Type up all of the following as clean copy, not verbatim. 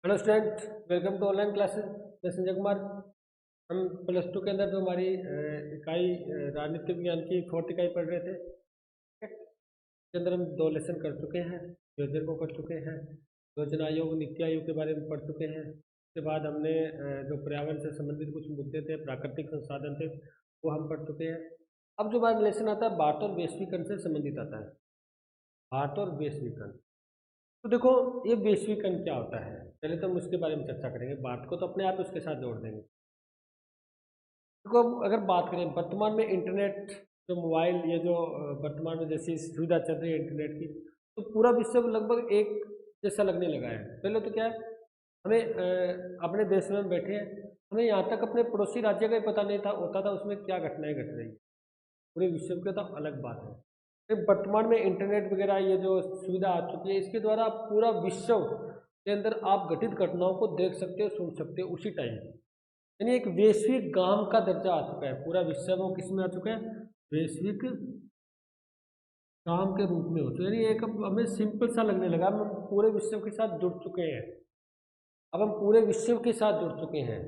Hello student, welcome to online classes. मैं संजय कुमार। हम plus two के अंदर जो हमारी इकाई राजनीति विज्ञान की 4th इकाई पढ़ रहे थे। ठीक है? इसके अंदर हम 2 लेसन कर चुके हैं, योजना को कर चुके हैं, योजना आयोग नीति आयोग के बारे में पढ़ चुके हैं। उसके बाद हमने जो पर्यावरण से संबंधित कुछ मुद्दे थे, प्राकृतिक संसाधन थे, वो हम पढ़ चुके हैं। अब जो हमारा लेसन आता है भारत और वैश्वीकरण से संबंधित आता है। भारत और वैश्वीकरण, तो देखो ये वैश्वीकरण क्या होता है, पहले तो हम उसके बारे में चर्चा करेंगे। भारत को तो अपने आप उसके साथ जोड़ देंगे। देखो अब अगर बात करें वर्तमान में इंटरनेट, जो मोबाइल, ये जो वर्तमान में जैसी सुविधा चल रही है इंटरनेट की, तो पूरा विश्व लगभग एक जैसा लगने लगा है। पहले तो क्या है, हमें अपने देश में हम बैठे हैं, हमें यहाँ तक अपने पड़ोसी राज्य का ही पता नहीं था होता था उसमें क्या घटनाएं घट रही है। पूरे विश्व की तो अलग बात है। फिर वर्तमान में इंटरनेट वगैरह ये जो सुविधा आ चुकी है, इसके द्वारा आप पूरा विश्व के अंदर आप घटित घटनाओं को देख सकते हो, सुन सकते हो उसी टाइम। यानी एक वैश्विक गांव का दर्जा आ चुका है पूरा विश्व, वो किस में आ चुका है, वैश्विक गांव के रूप में हो चुका है। यानी एक अब हमें सिंपल सा लगने लगा, हम पूरे विश्व के साथ जुड़ चुके हैं। अब हम पूरे विश्व के साथ जुड़ चुके हैं।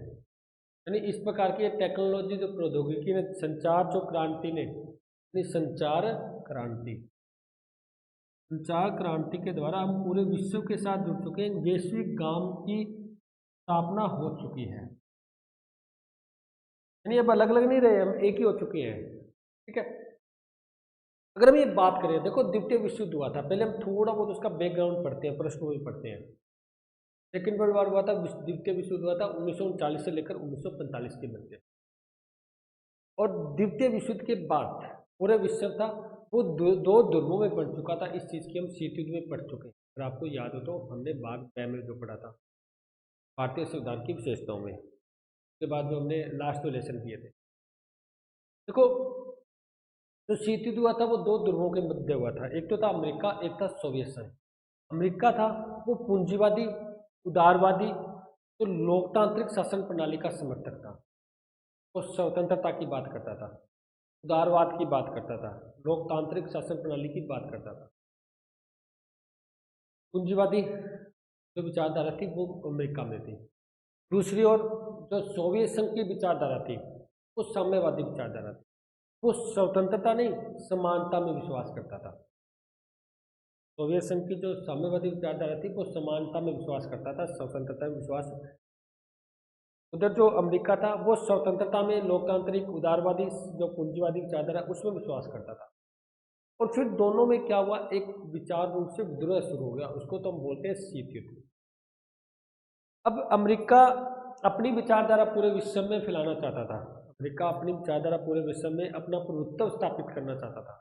यानी इस प्रकार की टेक्नोलॉजी, जो प्रौद्योगिकी ने, संचार जो क्रांति ने, यानी संचार क्रांति के द्वारा हम पूरे विश्व के साथ जुड़ चुके हैं। वैश्विक गांव की स्थापना हो चुकी है। यानी अब अलग अलग नहीं रहे, हम एक ही हो चुके हैं। ठीक है, अगर हम ये बात करें, देखो द्वितीय विश्व युद्ध हुआ था, पहले हम थोड़ा बहुत उसका बैकग्राउंड पढ़ते हैं, पृष्ठभूमि पढ़ते हैं। सेकेंड वर्ल्ड वॉर हुआ था, द्वितीय विश्व युद्ध हुआ था 1939 से लेकर 1945 के मध्य। और द्वितीय विश्व युद्ध के बाद पूरे विश्व था वो दो ध्रुवों में बढ़ चुका था। इस चीज़ की हम शीत युद्ध में पढ़ चुके हैं। अगर आपको याद हो तो हमने भाग 2 में जो पढ़ा था, भारतीय संविधान की विशेषताओं में, उसके बाद जो हमने लास्ट लेसन किए थे। देखो जो शीत युद्ध हुआ था वो 2 ध्रुवों के मध्य हुआ था, एक तो था अमेरिका, एक था सोवियत संघ। अमेरिका था वो पूंजीवादी, उदारवादी, तो लोकतांत्रिक शासन प्रणाली का समर्थक था। वो स्वतंत्रता की बात करता था, उदारवाद की बात करता था, लोकतांत्रिक शासन प्रणाली की बात करता था। पूंजीवादी जो विचारधारा थी वो अमेरिका में थी। दूसरी ओर जो सोवियत संघ की विचारधारा थी वो साम्यवादी विचारधारा थी। वो स्वतंत्रता नहीं, समानता में विश्वास करता था। सोवियत संघ की जो साम्यवादी विचारधारा थी वो समानता में विश्वास करता था, स्वतंत्रता में विश्वास। उधर जो अमेरिका था वो स्वतंत्रता में, लोकतांत्रिक, उदारवादी, जो पूंजीवादी विचारधारा उसमें विश्वास करता था। और फिर दोनों में क्या हुआ, एक विचार रूप से विद्रोह शुरू हो गया, उसको तो हम बोलते हैं शीत युद्ध। अब अमेरिका अपनी विचारधारा पूरे विश्व में फैलाना चाहता था। अमेरिका अपनी विचारधारा पूरे विश्व में अपना प्रभुत्व स्थापित करना चाहता था।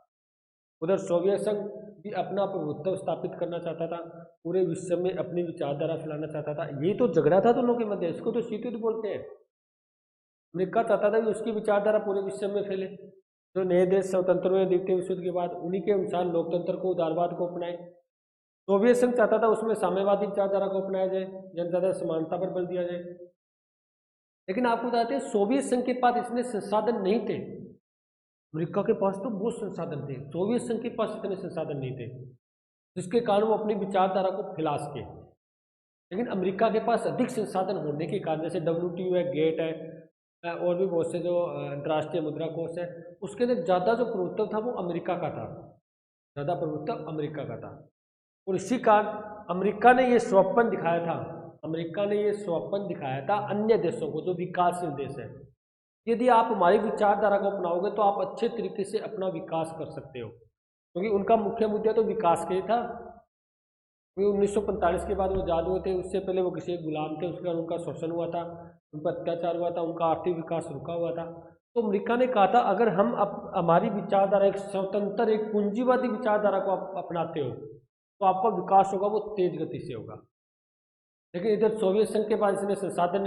उधर सोवियत संघ भी अपना प्रभुत्व स्थापित करना चाहता था, पूरे विश्व में अपनी विचारधारा फैलाना चाहता था। ये तो झगड़ा था दोनों के मध्य, इसको तो शीत युद्ध बोलते हैं। अमेरिका चाहता था कि उसकी विचारधारा पूरे विश्व में फैले, जो नए देश स्वतंत्र हुए द्वितीय विश्व युद्ध के बाद, उन्हीं के अनुसार लोकतंत्र को, उदारवाद को अपनाए। सोवियत संघ चाहता था उसमें साम्यवादी विचारधारा को अपनाया जाए, जनता समानता पर बल दिया जाए। लेकिन आपको बताते हैं सोवियत संघ के पास इतने संसाधन नहीं थे। अमेरिका के पास तो बहुत संसाधन थे, सोवियत संघ के पास इतने संसाधन नहीं थे, जिसके कारण वो अपनी विचारधारा को फैला सके। लेकिन अमेरिका के पास अधिक संसाधन होने के कारण, जैसे WTO है, गेट है, और भी बहुत से जो अंतर्राष्ट्रीय मुद्रा कोष है, उसके अंदर ज़्यादा जो प्रभुत्व था वो अमेरिका का था, ज़्यादा प्रभुत्व अमेरिका का था। और इसी कारण अमेरिका ने ये स्वप्न दिखाया था, अन्य देशों को, जो विकासशील देश है, यदि आप हमारी विचारधारा को अपनाओगे तो आप अच्छे तरीके से अपना विकास कर सकते हो। क्योंकि उनका मुख्य मुद्दा तो विकास का ही था। 1945 के बाद वो आज़ाद हुए थे, उससे पहले वो किसी गुलाम थे, उसके बाद उनका शोषण हुआ था, उन पर अत्याचार हुआ था, उनका आर्थिक विकास रुका हुआ था। तो अमेरिका ने कहा था अगर हम हमारी विचारधारा, एक स्वतंत्र, एक पूंजीवादी विचारधारा को अपनाते हो तो आपका विकास होगा वो तेज गति से होगा। लेकिन इधर सोवियत संघ के पास इतने संसाधन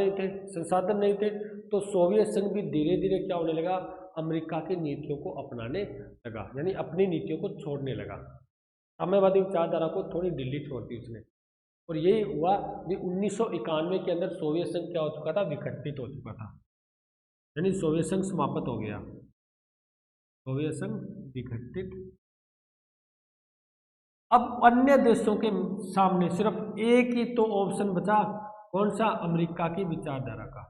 नहीं थे, तो सोवियत संघ भी धीरे धीरे क्या होने लगा, अमेरिका की नीतियों को अपनाने लगा, यानी अपनी नीतियों को छोड़ने लगा। साम्यवादी विचारधारा को थोड़ी ढीली छोड़ दी उसने। और यही हुआ कि 1991 के अंदर सोवियत संघ क्या हो चुका था, विघटित हो चुका था, यानी सोवियत संघ समाप्त हो गया, सोवियत संघ विघटित। अब अन्य देशों के सामने सिर्फ एक ही तो ऑप्शन बचा कौन सा? अमेरिका की विचारधारा का,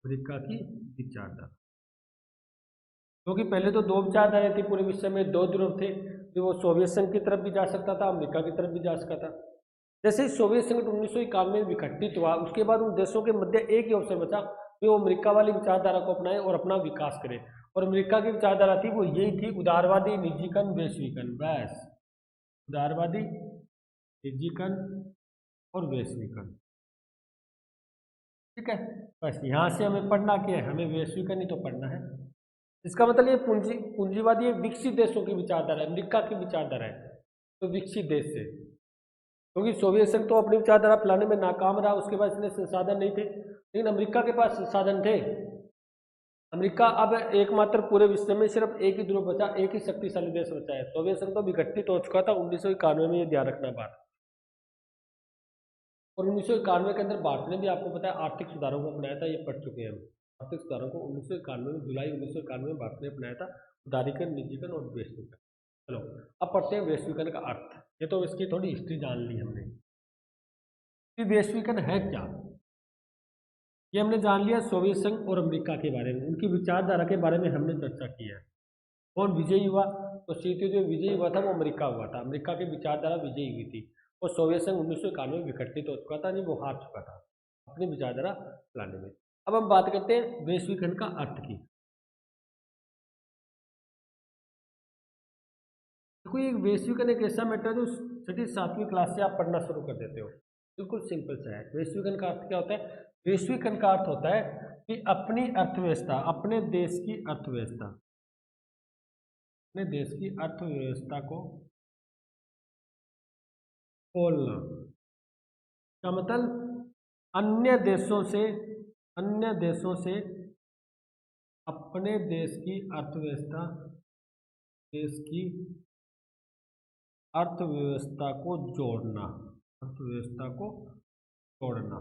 अमेरिका की विचारधारा। क्योंकि पहले तो दो विचारधाराएं थी पूरे विश्व में, दो ध्रुव थे, जो वो सोवियत संघ की तरफ भी जा सकता था, अमेरिका की तरफ भी जा सकता था। जैसे ही सोवियत संघ 1991 में विघटित हुआ, उसके बाद उन देशों के मध्य एक ही अवसर बचा कि वो अमेरिका वाली विचारधारा को अपनाए और अपना विकास करे। और अमेरिका की विचारधारा थी वो यही थी, उदारवादी, निजीकरण, वैश्वीकरण। बस उदारवादी, निजीकरण और वैश्वीकरण। ठीक है, बस यहाँ से हमें पढ़ना क्या है? हमें वैश्वीकरण ही तो पढ़ना है। इसका मतलब ये पूंजीवादी विकसित देशों की विचारधारा है, अमेरिका की विचारधारा है, तो विकसित देश से। क्योंकि सोवियत संघ तो अपनी विचारधारा फैलाने में नाकाम रहा, उसके बाद इतने संसाधन नहीं थे, लेकिन अमेरिका के पास संसाधन थे। अमेरिका अब एकमात्र पूरे विश्व में सिर्फ एक ही ध्रुव बचा, एक ही शक्तिशाली देश बचा है। सोवियत संघ तो विघटित हो चुका था 1991 में, ये ध्यान रखना बात। और 1991 के अंदर भारत ने भी, आपको पता है, आर्थिक सुधारों को अपनाया था, ये पढ़ चुके हैं हम। आर्थिक सुधारों को 1991 में, जुलाई 1991 में भारत ने अपनाया था, उदारीकरण, निजीकरण और वैश्वीकरण। चलो अब पढ़ते हैं वैश्वीकरण का अर्थ। ये तो इसकी थोड़ी हिस्ट्री जान ली हमने कि वैश्वीकरण है क्या। ये हमने जान लिया सोवियत संघ और अमेरिका के बारे में, उनकी विचारधारा के बारे में हमने चर्चा की है। कौन विजयी हुआ? तो सीधे जो विजयी हुआ था वो अमेरिका हुआ था, अमेरिका की विचारधारा विजयी हुई थी। और सोवियत संघ 1991 में विघटित हो चुका था, नहीं वो हार चुका था अपनी विचारधारा लाने में। अब हम बात करते हैं वैश्वीकरण का अर्थ की। देखो ये वैश्वीकरण एक ऐसा मैटर है जो छठी 7वीं क्लास से आप पढ़ना शुरू कर देते हो, बिल्कुल सिंपल सा है। वैश्वीकरण का अर्थ क्या होता है? वैश्वीकरण का अर्थ होता है कि अपनी अर्थव्यवस्था, अपने देश की अर्थव्यवस्था, अपने देश की अर्थव्यवस्था को खोलना का मतलब अन्य देशों से अपने देश की अर्थव्यवस्था, देश की अर्थव्यवस्था को जोड़ना, अर्थव्यवस्था को जोड़ना।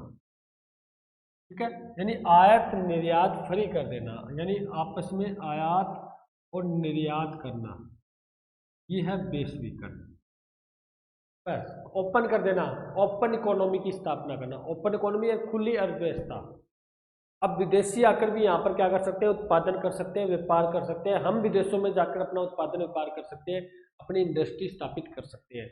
ठीक है, यानी आयात निर्यात फ्री कर देना, यानी आपस में आयात और निर्यात करना, ये है वैश्वीकरण। बस ओपन कर देना, ओपन इकोनॉमी की स्थापना करना। ओपन इकोनॉमी है खुली अर्थव्यवस्था। अब विदेशी आकर भी यहाँ पर क्या कर सकते हैं? उत्पादन कर सकते हैं, व्यापार कर सकते हैं। हम विदेशों में जाकर अपना उत्पादन व्यापार कर सकते हैं, अपनी इंडस्ट्री स्थापित कर सकते हैं।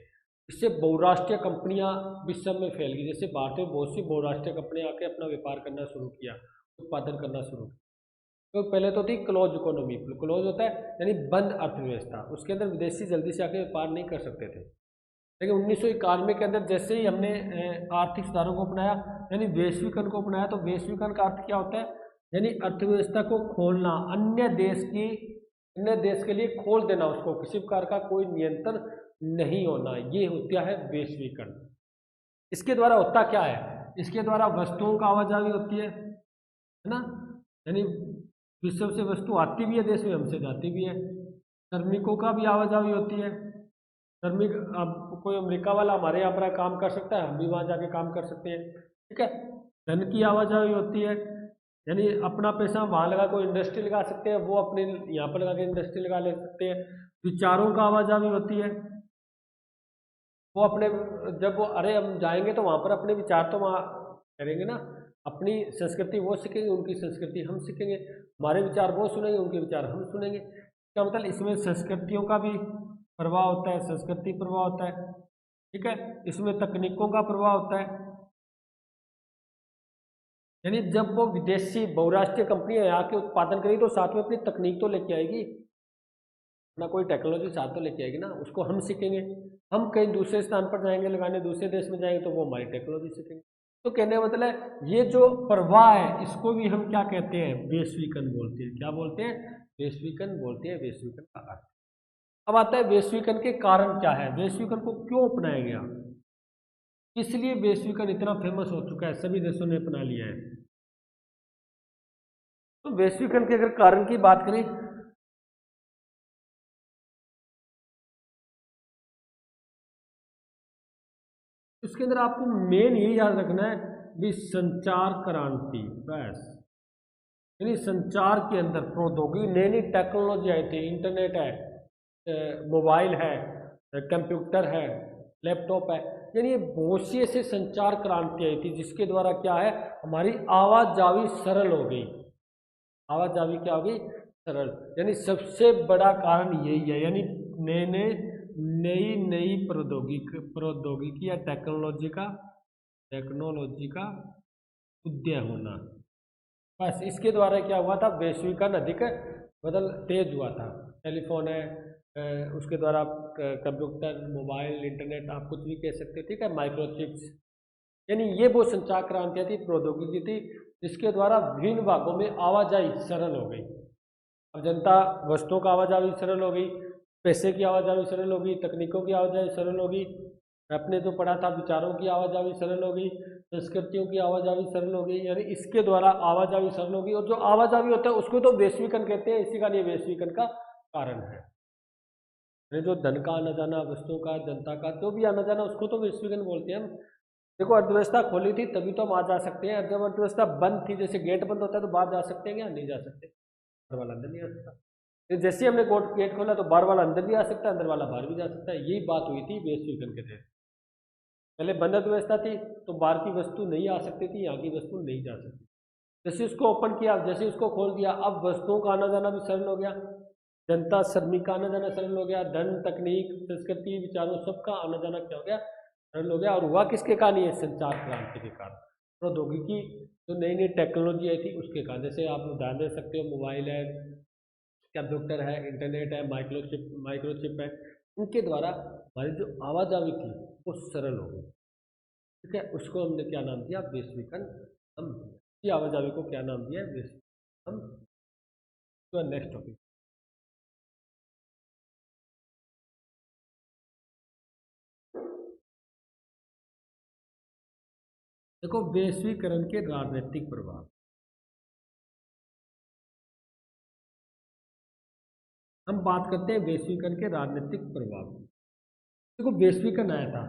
इससे बहुराष्ट्रीय कंपनियां विश्व में फैल गई। जैसे भारत में बहुत सी बहुराष्ट्रीय कंपनियां आके अपना व्यापार करना शुरू किया, उत्पादन करना शुरू किया। तो पहले तो थी क्लोज इकोनॉमी। क्लोज होता है यानी बंद अर्थव्यवस्था, उसके अंदर विदेशी जल्दी से आके व्यापार नहीं कर सकते थे। लेकिन 1991 के अंदर जैसे ही हमने आर्थिक सुधारों को अपनाया, यानी वैश्वीकरण को अपनाया, तो वैश्वीकरण का अर्थ क्या होता है? यानी अर्थव्यवस्था को खोलना, अन्य देश के लिए खोल देना उसको, किसी प्रकार का कोई नियंत्रण नहीं होना, ये होता है वैश्वीकरण। इसके द्वारा होता क्या है? इसके द्वारा वस्तुओं का आवाजाही होती है ना, यानी विश्व से वस्तु आती भी है देश में, हमसे जाती भी है। श्रमिकों का भी आवाजाही होती है। श्रमिक, अब कोई अमेरिका वाला हमारे यहाँ पर काम कर सकता है, हम भी वहाँ जाके काम कर सकते हैं। ठीक है, धन की आवाजाही होती है, यानी अपना पैसा वहाँ लगा, कोई इंडस्ट्री लगा सकते हैं, वो अपने यहाँ पर लगा के इंडस्ट्री लगा ले सकते हैं। विचारों का आवाजाही होती है, वो अपने, जब वो अरे हम जाएंगे तो वहाँ पर अपने विचार तो वहाँ करेंगे ना, अपनी संस्कृति वो सीखेंगे, उनकी संस्कृति हम सीखेंगे, हमारे विचार वो सुनेंगे, उनके विचार हम सुनेंगे। क्या मतलब इसमें संस्कृतियों का भी प्रभाव होता है, संस्कृति प्रभाव होता है। ठीक है, इसमें तकनीकों का प्रभाव होता है, यानी जब वो विदेशी बहुराष्ट्रीय कंपनियां आके उत्पादन करेगी तो साथ में अपनी तकनीक तो लेके आएगी ना, कोई टेक्नोलॉजी साथ तो लेके आएगी ना, उसको हम सीखेंगे। हम कहीं दूसरे स्थान पर जाएंगे लगाने, दूसरे देश में जाएंगे तो वो हमारी टेक्नोलॉजी सीखेंगे। तो कहने का मतलब ये जो प्रवाह है इसको भी हम क्या कहते हैं? वैश्वीकरण बोलते हैं। क्या बोलते हैं? वैश्वीकरण बोलते हैं, वैश्वीकरण का अर्थ। अब आता है वैश्वीकरण के कारण क्या है, वैश्वीकरण को क्यों अपनाया गया, इसलिए वैश्वीकरण इतना फेमस हो चुका है, सभी देशों ने अपना लिया है। तो वैश्वीकरण के अगर कारण की बात करें, उसके अंदर आपको मेन यही याद रखना है कि संचार क्रांति। बस, यानी संचार के अंदर प्रौद्योगिकी, नई नई टेक्नोलॉजी आई थी, इंटरनेट है, मोबाइल है, कंप्यूटर है, लैपटॉप है, यानी ये बहुत सी ऐसे संचार क्रांति आई थी जिसके द्वारा क्या है, हमारी आवाजावी सरल हो गई। आवाजावी क्या हो गई, सरल। यानी सबसे बड़ा कारण यही है, यानी नए नए नई नई प्रौद्योगिकी या टेक्नोलॉजी का उदय होना। बस इसके द्वारा क्या हुआ था, वैश्वीकरण अधिक मतलब तेज हुआ था। टेलीफोन है, उसके द्वारा कंप्यूटर, मोबाइल, इंटरनेट, आप कुछ भी कह सकते हो, ठीक है, माइक्रोचिप्स, यानी ये वो संचार क्रांतियाँ थी, प्रौद्योगिकी थी, जिसके द्वारा विभिन्न भागों में आवाजाही सरल हो गई। अब जनता वस्तुओं का आवाजाही सरल हो गई, पैसे की आवाजाही सरल हो गई, तकनीकों की आवाजाही सरल हो गई, आपने जो पढ़ा था विचारों की आवाजाही सरल हो गई, संस्कृतियों की आवाजाही सरल हो गई, यानी इसके द्वारा आवाजाही सरल हो गई। और जो आवाजाही होता है उसको तो वैश्वीकरण कहते हैं, इसी का ये वैश्वीकरण का कारण है। यानी जो धन का आना जाना, वस्तुओं का, जनता का जो भी आना जाना, उसको तो वैश्वीकरण बोलते हैं हम। देखो अर्थव्यवस्था खोली थी तभी तो हम आ जा सकते हैं, जब अर्थव्यवस्था बंद थी, जैसे गेट बंद होता है तो बाहर जा सकते हैं क्या, नहीं जा सकते, बाहर वाला अंदर नहीं आ सकता। फिर जैसे हमने गेट खोला तो बाहर वाला अंदर भी आ सकता है, अंदर वाला बाहर भी जा सकता है। यही बात हुई थी वैश्वीकरण के तहत। पहले बंद अर्थव्यवस्था थी तो बाहर की वस्तु नहीं आ सकती थी, यहाँ की वस्तु नहीं जा सकती। जैसे उसको ओपन किया, जैसे उसको खोल दिया, अब वस्तुओं का आना जाना भी सरल हो गया, जनता, श्रमिक का आना जाना सरल हो गया, धन, तकनीक, संस्कृति, विचारों, सबका आना जाना क्या हो गया, सरल हो गया। और हुआ किसके कारण, ये संचार क्रांति के कारण, प्रौद्योगिकी जो नई नई टेक्नोलॉजी आई थी उसके कारण। जैसे आप उदाहरण दे सकते हो, मोबाइल है, कंप्यूटर है, इंटरनेट है, माइक्रोचिप है, इनके द्वारा हमारी जो आवाजाही थी वो सरल हो गई, ठीक है। उसको हमने क्या नाम दिया, वैश्वीकरण हम की आवाजाही को क्या नाम दिया, वैश्वीकरण हम। तो नेक्स्ट टॉपिक, देखो वैश्वीकरण के राजनीतिक प्रभाव। हम बात करते हैं वैश्वीकरण के राजनीतिक प्रभाव। देखो वैश्वीकरण आया था,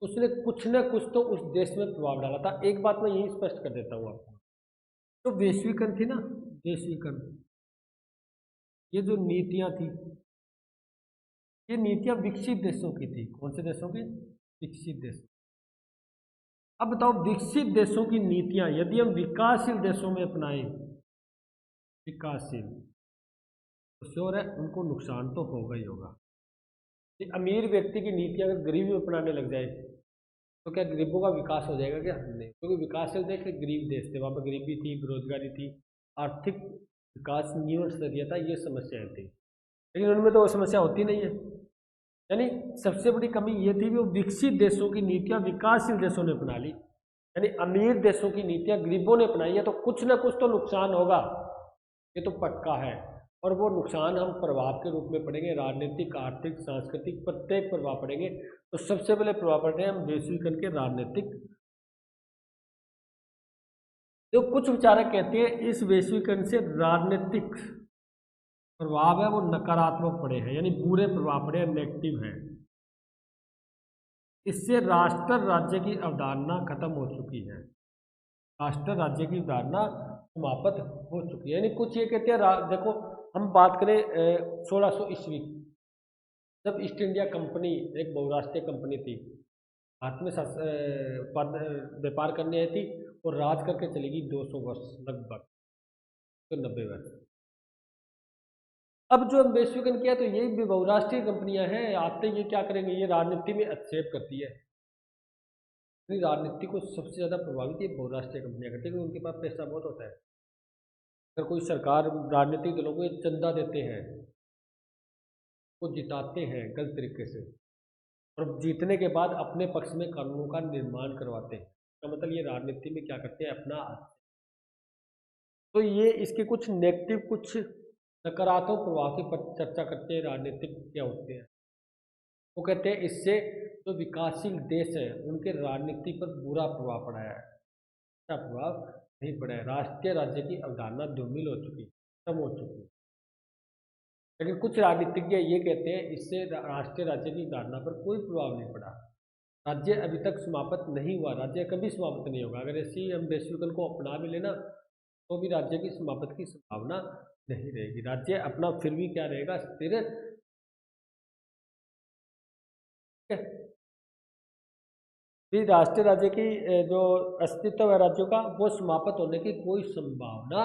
उसने कुछ न कुछ तो उस देश में प्रभाव डाला था। एक बात मैं यही स्पष्ट कर देता हूँ आपको, तो वैश्वीकरण थी ना, वैश्वीकरण, ये जो नीतियाँ थी, ये नीतियाँ विकसित देशों की थी। कौन से देशों की, विकसित देश। अब बताओ विकसित देशों की नीतियाँ यदि हम विकासशील देशों में अपनाएं, विकासशील, तो श्योर है उनको नुकसान तो होगा ही होगा। कि अमीर व्यक्ति की नीति अगर गरीब में अपनाने लग जाए तो क्या गरीबों का विकास हो जाएगा, क्या नहीं, क्योंकि विकासशील देश गरीब देश थे, वहाँ पर गरीबी थी, बेरोजगारी थी, आर्थिक विकास नहीं हो सकता था, ये समस्याएं थी। लेकिन उनमें तो वो समस्या होती नहीं है। यानी सबसे बड़ी कमी ये थी कि वो विकसित देशों की नीतियाँ विकासशील देशों ने अपना ली, यानी अमीर देशों की नीतियाँ गरीबों ने अपनाई है, तो कुछ ना कुछ तो नुकसान होगा, ये तो पक्का है। और वो नुकसान हम प्रभाव के रूप में पड़ेंगे, राजनीतिक, आर्थिक, सांस्कृतिक, प्रत्येक प्रभाव पड़ेंगे। तो सबसे पहले प्रभाव पड़ रहे हैं हम वैश्वीकरण के राजनीतिक। जो कुछ विचारक कहते हैं इस वैश्वीकरण से राजनीतिक प्रभाव है वो नकारात्मक पड़े हैं, यानी बुरे प्रभाव पड़े हैं, नेगेटिव है। इससे राष्ट्र राज्य की अवधारणा खत्म हो चुकी है, राष्ट्र राज्य की अवधारणा समाप्त हो चुकी है। यानी कुछ ये कहते हैं देखो हम बात करें 1600 ईस्वी, जब ईस्ट इंडिया कंपनी एक बहुराष्ट्रीय कंपनी थी, भारत में व्यापार करने आई थी और राज करके चलेगी 200 वर्ष लगभग, तो 90 वर्ष। अब जो हम वैश्वीकरण किया तो ये भी बहुराष्ट्रीय कंपनियां हैं, आते ये क्या करेंगे, ये राजनीति में हस्तक्षेप करती है। अपनी राजनीति को सबसे ज़्यादा प्रभावित ये बहुराष्ट्रीय कंपनियां करती है, क्योंकि उनके पास पैसा बहुत होता है। अगर कोई सरकार राजनीतिक दलों को ये चंदा देते हैं, वो जिताते हैं गलत तरीके से, और जीतने के बाद अपने पक्ष में कानूनों का निर्माण करवाते हैं, तो मतलब ये राजनीति में क्या करते हैं, अपना। तो ये इसके कुछ नेगेटिव, कुछ नकारात्मक प्रभाव की चर्चा करते हैं, राजनीतिक क्या होते हैं। वो कहते हैं इससे जो विकासशील देश है उनके राजनीति पर बुरा प्रभाव पड़ा है, अच्छा प्रभाव नहीं पड़ा है। राष्ट्रीय राज्य की अवधारणा धूमिल हो चुकी, कम हो चुकी है। लेकिन कुछ राजनीतिज्ञ ये कहते हैं इससे राष्ट्रीय राज्य की धारणा पर कोई प्रभाव नहीं पड़ा, राज्य अभी तक समाप्त नहीं हुआ, राज्य कभी समाप्त नहीं होगा। अगर ऐसी हम वैश्वीकरण को अपना भी लेना तो भी राज्य की समाप्त की संभावना नहीं रहेगी, राज्य अपना फिर भी क्या रहेगा, स्थिर, ठीक है। भी राष्ट्रीय राज्य की जो अस्तित्व है राज्यों का वो समाप्त होने की कोई संभावना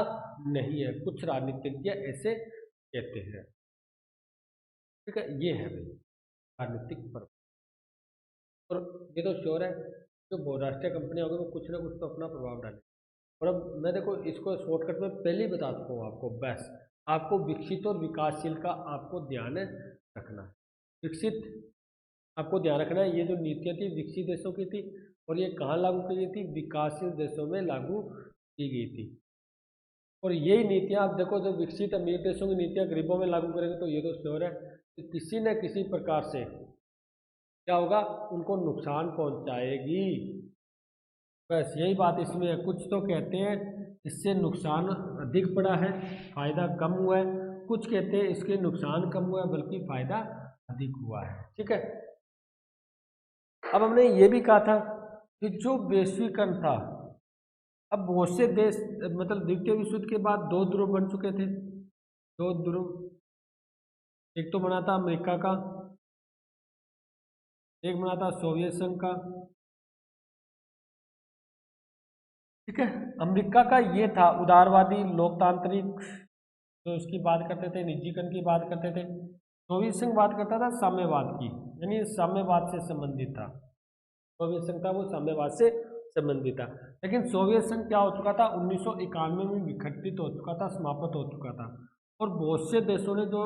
नहीं है, कुछ राजनीतिज्ञ ऐसे कहते हैं। ठीक है, ये है भाई राजनीतिक प्रभाव। और ये तो श्योर है जो बहुराष्ट्रीय कंपनियां होगी वो कुछ ना कुछ तो अपना प्रभाव डालें। और अब मैं देखो इसको शॉर्टकट में पहले ही बता चुका हूँ आपको, बस आपको विकसित और विकासशील का आपको ध्यान रखना है। विकसित आपको ध्यान रखना है, ये जो नीतियाँ थी विकसित देशों की थी और ये कहाँ लागू की गई थी, विकासशील देशों में लागू की गई थी। और यही नीतियाँ आप देखो जो विकसित अमीर देशों की नीतियाँ गरीबों में लागू करेंगे तो ये तो श्योर है कि किसी न किसी प्रकार से क्या होगा, उनको नुकसान पहुंचाएगी। बस यही बात इसमें है। कुछ तो कहते हैं इससे नुकसान अधिक पड़ा है, फायदा कम हुआ है, कुछ कहते हैं इसके नुकसान कम हुआ है बल्कि फायदा अधिक हुआ है। ठीक है, अब हमने ये भी कहा था कि जो वैश्वीकरण था, अब बहुत से देश मतलब द्वितीय विश्व युद्ध के बाद दो ध्रुव बन चुके थे, दो ध्रुव, एक तो बना था अमेरिका का, एक बना था सोवियत संघ का। ठीक है, अमेरिका का ये था उदारवादी लोकतांत्रिक, तो उसकी बात करते थे, निजीकरण की बात करते थे। सोवियत संघ बात करता था साम्यवाद की, यानी साम्यवाद से संबंधित था। सोवियत संघ था वो साम्यवाद से संबंधित था। लेकिन सोवियत संघ क्या हो चुका था, 1991 में विघटित हो चुका था, समाप्त हो चुका था। और बहुत से देशों ने जो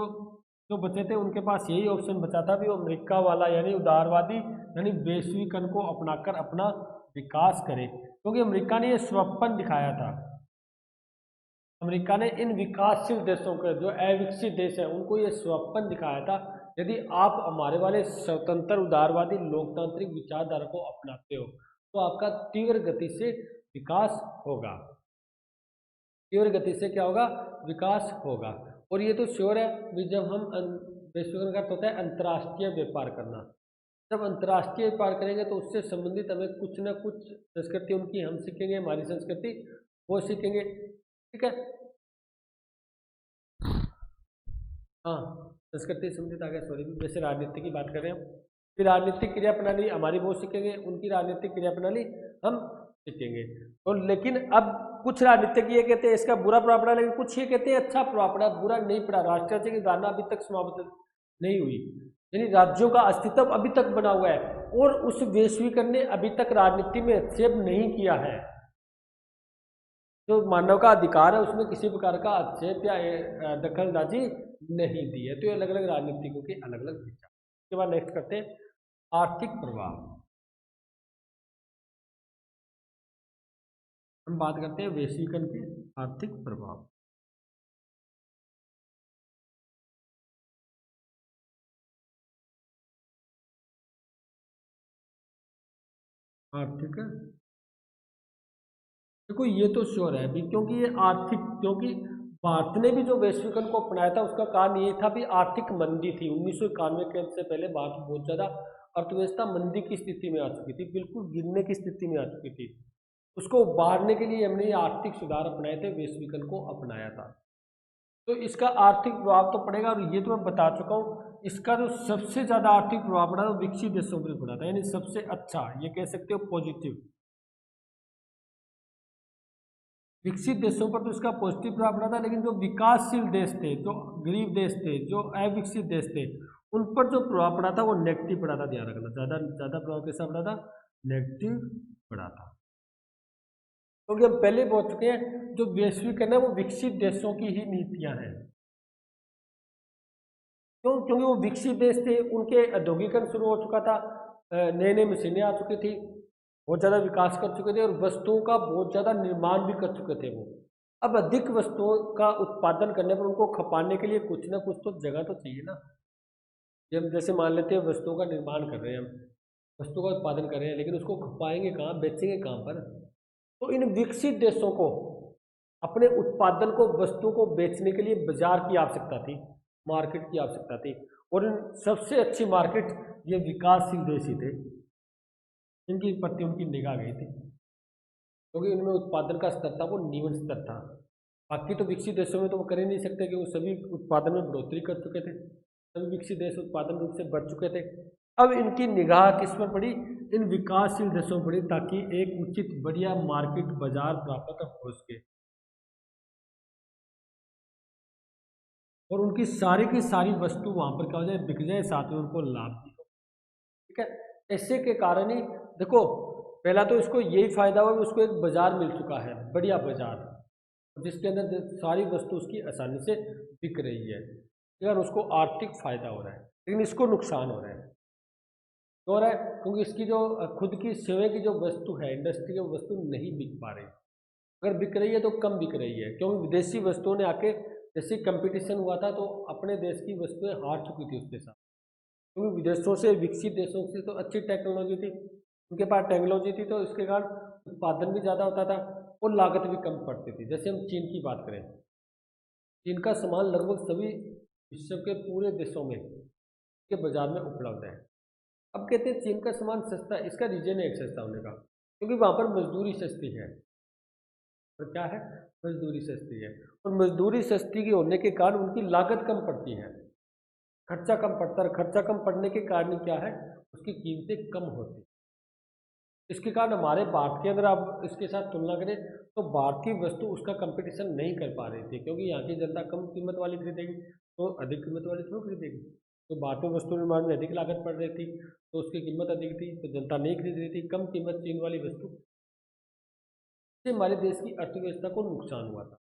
जो बचे थे उनके पास यही ऑप्शन बचा था भी वो अमेरिका वाला यानी उदारवादी यानी वैश्वीकरण को अपनाकर अपना विकास करे, क्योंकि अमेरिका ने ये स्वप्न दिखाया था। अमेरिका ने इन विकासशील देशों के जो अविकसित देश हैं उनको ये स्वप्न दिखाया था, यदि आप हमारे वाले स्वतंत्र उदारवादी लोकतांत्रिक विचारधारा को अपनाते हो तो आपका तीव्र गति से विकास होगा। तीव्र गति से क्या होगा, विकास होगा। और ये तो श्योर है भी जब हम वैश्वीकरण का होता है अंतर्राष्ट्रीय व्यापार करना, जब अंतर्राष्ट्रीय व्यापार करेंगे तो उससे संबंधित हमें कुछ ना कुछ संस्कृति उनकी हम सीखेंगे, हमारी संस्कृति वो सीखेंगे। ठीक है, हाँ, संस्कृति संबंधित आ गया, सॉरी, जैसे राजनीति की बात कर रहे हैं हम, फिर राजनीतिक क्रिया प्रणाली हमारी वो सीखेंगे, उनकी राजनीतिक क्रिया प्रणाली हम सीखेंगे। तो लेकिन अब कुछ राजनीतिक ये कहते हैं इसका बुरा प्रभाव पड़ा, लेकिन कुछ ये कहते हैं अच्छा प्रभाव पड़ा, बुरा नहीं पड़ा। राष्ट्रीय राज्य की धारणा अभी तक समाप्त नहीं हुई, यानी राज्यों का अस्तित्व अभी तक बना हुआ है और उस वैश्वीकरण ने अभी तक राजनीति में हस्तक्षेप नहीं किया है। जो मानव का अधिकार है उसमें किसी प्रकार का हस्तक्षेप या दखलंदाजी नहीं दी है। तो ये अलग अलग राजनीतिकों के अलग अलग विचार। उसके बाद नेक्स्ट करते हैं आर्थिक प्रभाव। हम बात करते हैं वैश्वीकरण के आर्थिक प्रभाव। आर्थिक, देखो ये तो श्योर है भी, क्योंकि ये आर्थिक, क्योंकि भारत ने भी जो वैश्वीकरण को अपनाया था उसका कारण ये था भी आर्थिक मंदी थी। 1991 के से पहले भारत बहुत ज़्यादा अर्थव्यवस्था मंदी की स्थिति में आ चुकी थी, बिल्कुल गिरने की स्थिति में आ चुकी थी। उसको उबारने के लिए हमने ये आर्थिक सुधार अपनाए थे, वैश्वीकरण को अपनाया था। तो इसका आर्थिक प्रभाव तो पड़ेगा, और ये तो मैं बता चुका हूँ। इसका जो सबसे ज़्यादा आर्थिक प्रभाव पड़ा वो विकसित देशों पर पड़ा था, यानी सबसे अच्छा ये कह सकते हो पॉजिटिव। विकसित देशों पर तो इसका पॉजिटिव प्रभाव पड़ा था, लेकिन जो विकासशील देश थे, जो गरीब देश थे, जो अविकसित देश थे, उन पर जो प्रभाव पड़ा था वो नेगेटिव पड़ा था। ध्यान रखना, ज़्यादा ज़्यादा प्रभाव कैसा पड़ा था, नेगेटिव पड़ा था। क्योंकि हम पहले बोल चुके हैं जो वैश्वीकरण है वो विकसित देशों की ही नीतियां हैं। क्यों? क्योंकि वो विकसित देश थे, उनके औद्योगिकरण शुरू हो चुका था, नई नई मशीनें आ चुकी थी, बहुत ज़्यादा विकास कर चुके थे और वस्तुओं का बहुत ज़्यादा निर्माण भी कर चुके थे वो। अब अधिक वस्तुओं का उत्पादन करने पर उनको खपाने के लिए कुछ ना कुछ तो जगह तो चाहिए ना। जब जैसे मान लेते हैं वस्तुओं का निर्माण कर रहे हैं हम, वस्तु का उत्पादन कर रहे हैं, लेकिन उसको खपाएंगे कहाँ, बेचेंगे कहाँ पर? तो इन विकसित देशों को अपने उत्पादन को, वस्तुओं को बेचने के लिए बाजार की आवश्यकता थी, मार्केट की आवश्यकता थी। और इन सबसे अच्छी मार्केट ये विकासशील देश ही थे, इनकी प्रति उनकी निगाह गई थी, क्योंकि इनमें उत्पादन का स्तर था वो निम्न स्तर था। बाकी तो विकसित देशों में तो वो कर ही नहीं सकते कि वो सभी उत्पादन में बढ़ोतरी कर चुके थे, सभी विकसित देश उत्पादन रूप से बढ़ चुके थे। अब इनकी निगाह किस पर पड़ी, इन विकासशील देशों में बढ़ी ताकि एक उचित बढ़िया मार्केट बाजार प्राप्त हो सके और उनकी सारी की सारी वस्तु वहां पर क्या हो जाए, बिक जाए, साथ में उनको लाभ भी हो। ठीक है, ऐसे के कारण ही देखो, पहला तो इसको यही फायदा हुआ कि उसको एक बाजार मिल चुका है, बढ़िया बाजार, जिसके अंदर सारी वस्तु उसकी आसानी से बिक रही है, यार उसको आर्थिक फायदा हो रहा है। लेकिन इसको नुकसान हो रहा है, क्यों हो रहा है? क्योंकि इसकी जो खुद की सेवा की जो वस्तु है, इंडस्ट्री की वस्तु नहीं बिक पा रही। अगर बिक रही है तो कम बिक रही है, क्योंकि विदेशी वस्तुओं ने आके, जैसे कंपटीशन हुआ था तो अपने देश की वस्तुएं हार चुकी थी उसके साथ, क्योंकि विदेशों से, विकसित देशों से तो अच्छी टेक्नोलॉजी थी, उनके पास टेक्नोलॉजी थी, तो इसके कारण उत्पादन भी ज़्यादा होता था और लागत भी कम पड़ती थी। जैसे हम चीन की बात करें, चीन का सामान लगभग सभी विश्व के पूरे देशों में के बाजार में उपलब्ध है। अब कहते हैं चीन का सामान सस्ता है, इसका रीजन है एक सस्ता होने का, क्योंकि वहाँ पर मजदूरी सस्ती है। और क्या है? मजदूरी सस्ती है, और मजदूरी सस्ती के होने के कारण उनकी लागत कम पड़ती है, खर्चा कम पड़ता है। खर्चा कम पड़ने के कारण क्या है, उसकी कीमतें कम होती। इसके कारण हमारे भारत के अंदर आप इसके साथ तुलना करें तो भारत की वस्तु उसका कंपटीशन नहीं कर पा रही थी, क्योंकि यहाँ की जनता कम कीमत वाली खरीदेगी तो अधिक कीमत वाली थोड़ी खरीदेगी। तो भारत में वस्तु निर्माण में अधिक लागत पड़ रही थी, तो उसकी कीमत अधिक थी, तो जनता नहीं खरीद रही थी कम कीमत चीन वाली वस्तु। इससे हमारे देश की अर्थव्यवस्था को नुकसान हुआ था,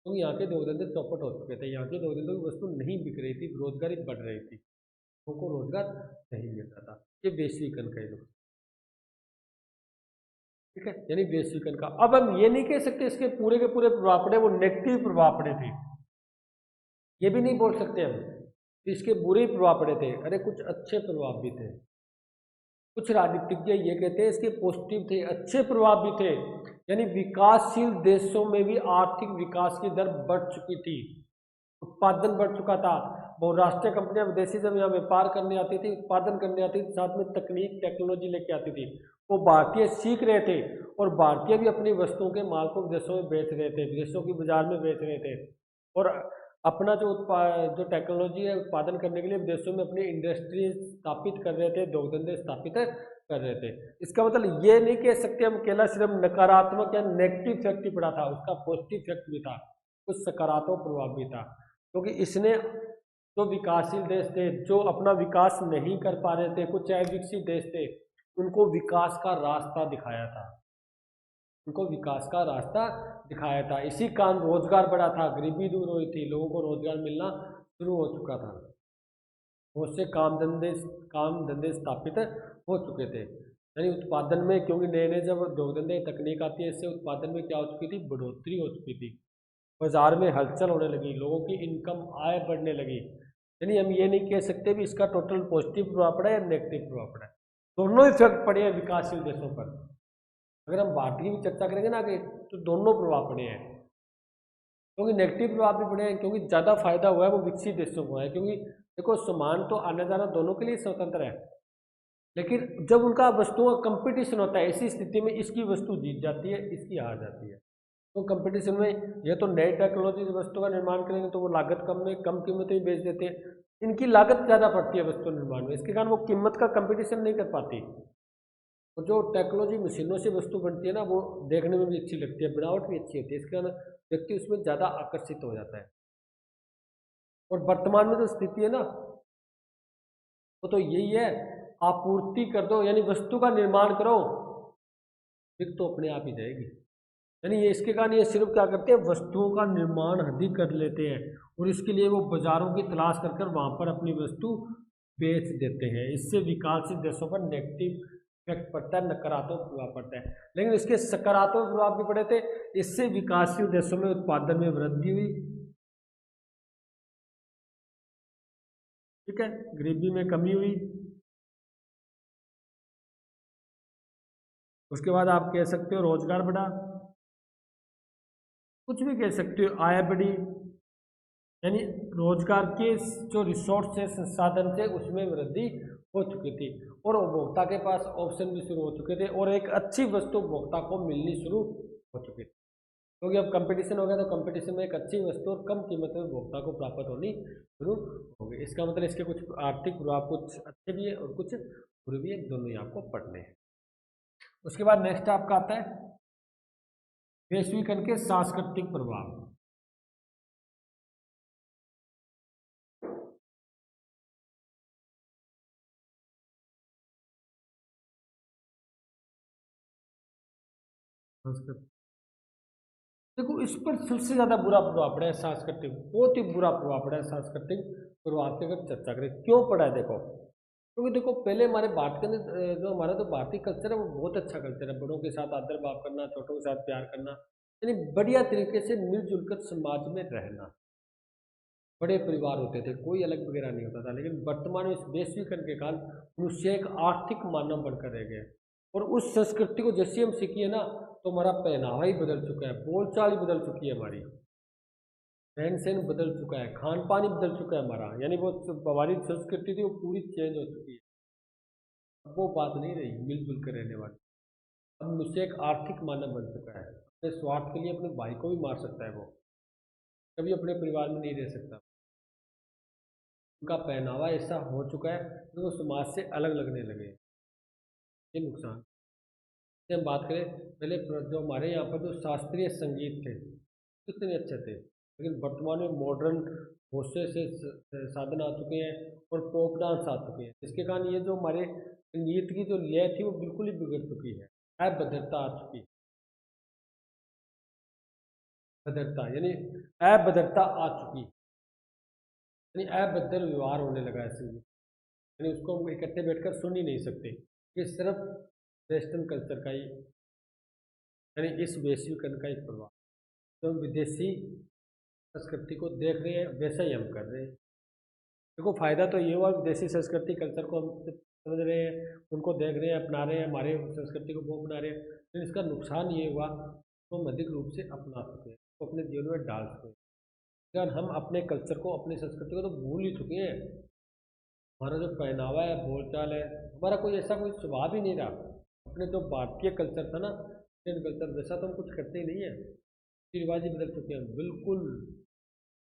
क्योंकि यहाँ के दो धंधे चौपट हो चुके थे, यहाँ के दो धंधों की वस्तु नहीं बिक रही थी, बेरोजगारी बढ़ रही थी, लोगों को रोजगार नहीं मिलता था। ये वैश्वीकरण का ही नुकसान। ठीक है, यानी वैश्वीकरण का। अब हम ये नहीं कह सकते इसके पूरे के पूरे प्रभाव पड़े वो नेगेटिव प्रभाव पड़े थे, ये भी नहीं बोल सकते हम कि इसके बुरे ही प्रभाव पड़े थे। अरे कुछ अच्छे प्रभाव भी थे, कुछ राजनीतिज्ञ ये कहते हैं इसके पॉजिटिव थे, अच्छे प्रभाव भी थे। यानी विकासशील देशों में भी आर्थिक विकास की दर बढ़ चुकी थी, उत्पादन बढ़ चुका था। बहुराष्ट्रीय कंपनियां विदेशी जब यहाँ व्यापार करने आती थी, उत्पादन करने आती थी, साथ में तकनीक टेक्नोलॉजी लेके आती थी, वो भारतीय सीख रहे थे और भारतीय भी अपनी वस्तुओं के माल को विदेशों में बेच रहे थे, विदेशों की बाजार में बेच रहे थे, और अपना जो टेक्नोलॉजी है उत्पादन करने के लिए विदेशों में अपनी इंडस्ट्री स्थापित कर रहे थे, दो धंधे स्थापित कर रहे थे। इसका मतलब ये नहीं कह सकते हम अकेला सिर्फ नकारात्मक या नेगेटिव इफेक्ट ही पड़ा था, उसका पॉजिटिव इफेक्ट भी था, कुछ सकारात्मक प्रभाव भी था। क्योंकि इसने जो विकासशील देश थे, जो अपना विकास नहीं कर पा रहे थे, कुछ अविकसित देश थे, उनको विकास का रास्ता दिखाया था, उनको विकास का रास्ता दिखाया था। इसी कारण रोजगार बढ़ा था, गरीबी दूर हुई थी, लोगों को रोजगार मिलना शुरू हो चुका था, बहुत से काम धंधे स्थापित हो चुके थे। यानी उत्पादन में, क्योंकि नए नए जब उद्योग धंधे तकनीक आती है, इससे उत्पादन में क्या हो चुकी थी, बढ़ोतरी हो चुकी थी, बाजार में हलचल होने लगी, लोगों की इनकम आय बढ़ने लगी। यानी हम ये नहीं कह सकते भी इसका टोटल पॉजिटिव प्रभाव पड़ा है या नेगेटिव प्रभाव पड़ा है, दोनों इफेक्ट पड़े हैं विकासशील देशों पर। अगर हम भारत की भी चर्चा करेंगे ना आगे, तो दोनों प्रभाव पड़े हैं, क्योंकि नेगेटिव प्रभाव भी पड़े हैं, क्योंकि ज़्यादा फायदा हुआ है वो विकसित देशों को है। क्योंकि देखो सामान तो आना जाना दोनों के लिए स्वतंत्र है, लेकिन जब उनका वस्तुओं का कंपटीशन होता है, ऐसी स्थिति में इसकी वस्तु जीत जाती है, इसकी हार जाती है। तो कंपटीशन में ये तो नई टेक्नोलॉजी वस्तु का निर्माण करेंगे तो वो लागत कम में कम कीमत में बेच देते हैं, इनकी लागत ज़्यादा पड़ती है वस्तु निर्माण में, इसके कारण वो कीमत का कंपटीशन नहीं कर पाती। और जो टेक्नोलॉजी मशीनों से वस्तु बनती है ना, वो देखने में भी अच्छी लगती है, बनावट भी अच्छी होती है, इसके कारण व्यक्ति उसमें ज़्यादा आकर्षित हो जाता है। और वर्तमान में जो स्थिति है ना, वो तो यही है, आपूर्ति कर दो, यानी वस्तु का निर्माण करो, बिक तो अपने आप ही जाएगी। यानी ये इसके कारण ये सिर्फ क्या करते हैं, वस्तुओं का निर्माण अधिक कर लेते हैं, और इसके लिए वो बाजारों की तलाश कर कर वहाँ पर अपनी वस्तु बेच देते हैं। इससे विकासशील देशों पर नेगेटिव इफेक्ट पड़ता है, नकारात्मक प्रभाव पड़ता है। लेकिन इसके सकारात्मक प्रभाव भी पड़े थे, इससे विकासशील देशों में उत्पादन में वृद्धि हुई, ठीक है, गरीबी में कमी हुई। उसके बाद आप कह सकते हो रोजगार बढ़ा, कुछ भी कह सकते हो, आय बढ़ी, यानी रोजगार के जो रिसोर्स है, संसाधन थे, उसमें वृद्धि हो चुकी थी, और उपभोक्ता के पास ऑप्शन भी शुरू हो चुके थे, और एक अच्छी वस्तु उपभोक्ता को मिलनी शुरू हो चुकी थी, क्योंकि अब कंपटीशन हो गया, तो कंपटीशन में एक अच्छी वस्तु और कम कीमत में उपभोक्ता को प्राप्त होनी शुरू हो गई। इसका मतलब इसके कुछ आर्थिक प्रभाव कुछ अच्छे भी है और कुछ बुरे भी है, दोनों ही आपको पढ़ने हैं। उसके बाद नेक्स्ट आपका आता है वैश्वीकरण के सांस्कृतिक प्रभाव। संस्कृत देखो, इस पर सबसे ज्यादा बुरा प्रभाव पड़ा है सांस्कृतिक, बहुत ही बुरा प्रभाव पड़ा है सांस्कृतिक प्रभाव की अगर चर्चा करें। क्यों पड़ा है देखो, क्योंकि देखो पहले हमारे भारत के अंदर जो हमारा तो भारतीय कल्चर है वो बहुत अच्छा कल्चर है, बड़ों के साथ आदर भाव करना, छोटों के साथ प्यार करना, यानी बढ़िया तरीके से मिलजुल कर समाज में रहना, बड़े परिवार होते थे, कोई अलग वगैरह नहीं होता था। लेकिन वर्तमान में इस वैश्वीकरण के कारण मनुष्य एक आर्थिक मानव बनकर रह गए, और उस संस्कृति को जैसे हम सीखिए ना, तो हमारा पहनावा ही बदल चुका है, बोलचाल ही बदल चुकी है, हमारी रहन सहन बदल चुका है, खान पान ही बदल चुका है हमारा, यानी वो हमारी संस्कृति थी वो पूरी चेंज हो चुकी है। अब वो बात नहीं रही मिलजुल कर रहने वाली। अब मनुष्य एक आर्थिक मानव बन चुका है, अपने स्वार्थ के लिए अपने भाई को भी मार सकता है, वो कभी अपने परिवार में नहीं रह सकता। उनका पहनावा ऐसा हो चुका है कि वो समाज से अलग लगने लगे, ये नुकसान। से हम बात करें पहले जो हमारे यहाँ पर जो शास्त्रीय संगीत थे कितने अच्छे थे, लेकिन वर्तमान में मॉडर्न बहुत से साधन आ चुके हैं और पॉप डांस आ चुके हैं, जिसके कारण ये जो हमारे संगीत की जो लय थी वो बिल्कुल ही बिगड़ चुकी है, अभद्रता आ चुकी है। भद्रता यानी अभद्रता आ चुकी है, यानी अभद्र व्यवहार होने लगा है संगीत, यानी उसको हम इकट्ठे बैठकर सुन ही नहीं सकते। ये सिर्फ वेस्टर्न कल्चर का ही, यानी इस वैश्वीकरण का एक प्रभाव, तो हम विदेशी संस्कृति को देख रहे हैं वैसा ही हम कर रहे हैं। देखो फायदा तो ये हुआ, विदेशी संस्कृति कल्चर को हम समझ रहे हैं, उनको देख रहे हैं, अपना रहे हैं, हमारे संस्कृति को वो अपना रहे हैं, लेकिन इसका नुकसान ये हुआ तो हम अधिक रूप से अपना चुके हैं, तो अपने जीवन में डाल चुके हैं, कारण हम अपने कल्चर को, अपनी संस्कृति को तो भूल ही चुके हैं। हमारा जो पहनावा है, बोलचाल है, हमारा कोई ऐसा कोई स्वभाव ही नहीं रहा। अपने जो भारतीय कल्चर था ना, इंडियन कल्चर, वैसा तो हम कुछ करते ही नहीं है, रिवाज ही बदल चुके हैं, बिल्कुल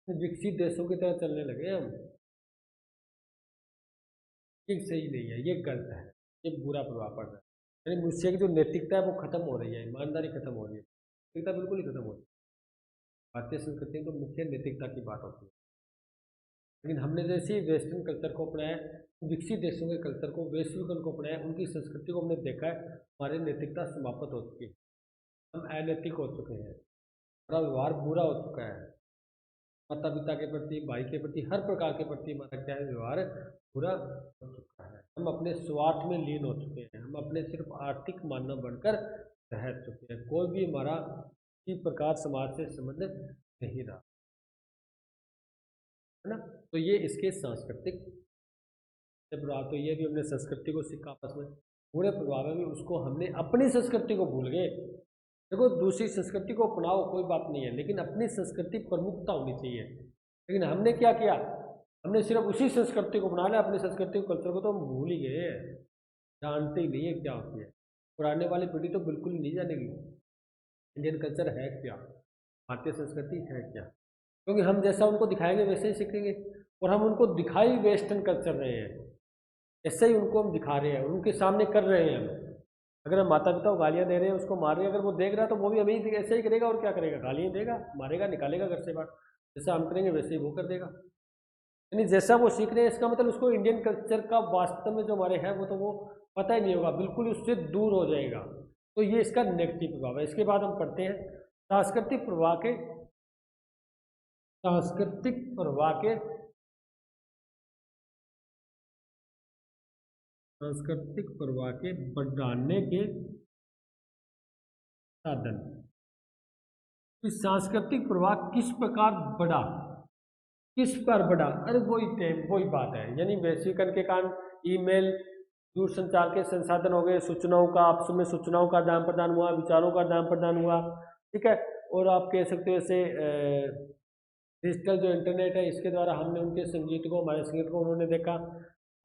विकसित देशों की तरह चलने लगे हम। ये सही नहीं है, ये गलत है, ये बुरा प्रभाव पड़ रहा है, यानी मनुष्य की जो नैतिकता है वो खत्म हो रही है, ईमानदारी खत्म हो रही है, नैतिकता बिल्कुल ही खत्म हो रही है। भारतीय संस्कृति में तो मुख्य नैतिकता की बात होती है, लेकिन हमने जैसे ही वेस्टर्न कल्चर को अपनाया, विकसित देशों के कल्चर को, वैश्वीकरण को अपनाया, उनकी संस्कृति को हमने देखा है, हमारी नैतिकता समाप्त हो चुकी है, हम अनैतिक हो चुके हैं, हमारा व्यवहार बुरा हो चुका है, माता पिता के प्रति, भाई के प्रति, हर प्रकार के प्रति हमारा क्या है, व्यवहार बुरा हो चुका है। हम अपने स्वार्थ में लीन हो चुके हैं, हम अपने सिर्फ आर्थिक मानव बनकर रह चुके हैं, कोई भी हमारा किसी प्रकार समाज से संबंध नहीं रहा, है ना। तो ये इसके सांस्कृतिक प्रभाव, तो ये भी हमने संस्कृति को सीखा आपस में, बुरे प्रभाव है भी उसको हमने अपनी संस्कृति को भूल गए। देखो दूसरी संस्कृति को अपनाओ कोई बात नहीं है, लेकिन अपनी संस्कृति प्रमुखता होनी चाहिए। लेकिन हमने क्या किया, हमने सिर्फ उसी संस्कृति को अपना लिया, अपनी संस्कृति को, कल्चर को तो हम भूल ही गए, जानते ही नहीं है क्या होती है। पुराने वाली पीढ़ी तो बिल्कुल ही नहीं जानेगी इंडियन कल्चर है क्या, भारतीय संस्कृति है क्या, क्योंकि हम जैसा उनको दिखाएंगे वैसे ही सीखेंगे, और हम उनको दिखाई वेस्टर्न कल्चर रहे हैं, ऐसे ही उनको हम दिखा रहे हैं, उनके सामने कर रहे हैं हम। अगर हम माता पिता को गालियाँ दे रहे हैं, उसको मार रहे हैं, अगर वो देख रहा है तो वो भी हमें ही ऐसे ही करेगा, और क्या करेगा, गालियाँ देगा, मारेगा, निकालेगा घर से बाहर, जैसा हम करेंगे वैसे ही वो कर देगा। यानी जैसा वो सीख रहे हैं, इसका मतलब उसको इंडियन कल्चर का वास्तव में जो हमारे है वो तो वो पता ही नहीं होगा, बिल्कुल उससे दूर हो जाएगा। तो ये इसका नेगेटिव प्रभाव है। इसके बाद हम पढ़ते हैं सांस्कृतिक प्रभाव के, सांस्कृतिक प्रभाव के, सांस्कृतिक प्रभाव के बढ़ाने के साधन। इस सांस्कृतिक प्रभाव किस प्रकार बढ़ा, किस पर बढ़ा, अरे वही बात है, यानी वैश्वीकरण के कारण ईमेल, दूरसंचार के संसाधन हो गए, सूचनाओं का, आपस में सूचनाओं का आदान प्रदान हुआ, विचारों का आदान प्रदान हुआ, ठीक है। और आप कह सकते हो ऐसे डिजिटल जो इंटरनेट है इसके द्वारा हमने उनके संगीत को, हमारे संगीत को उन्होंने देखा,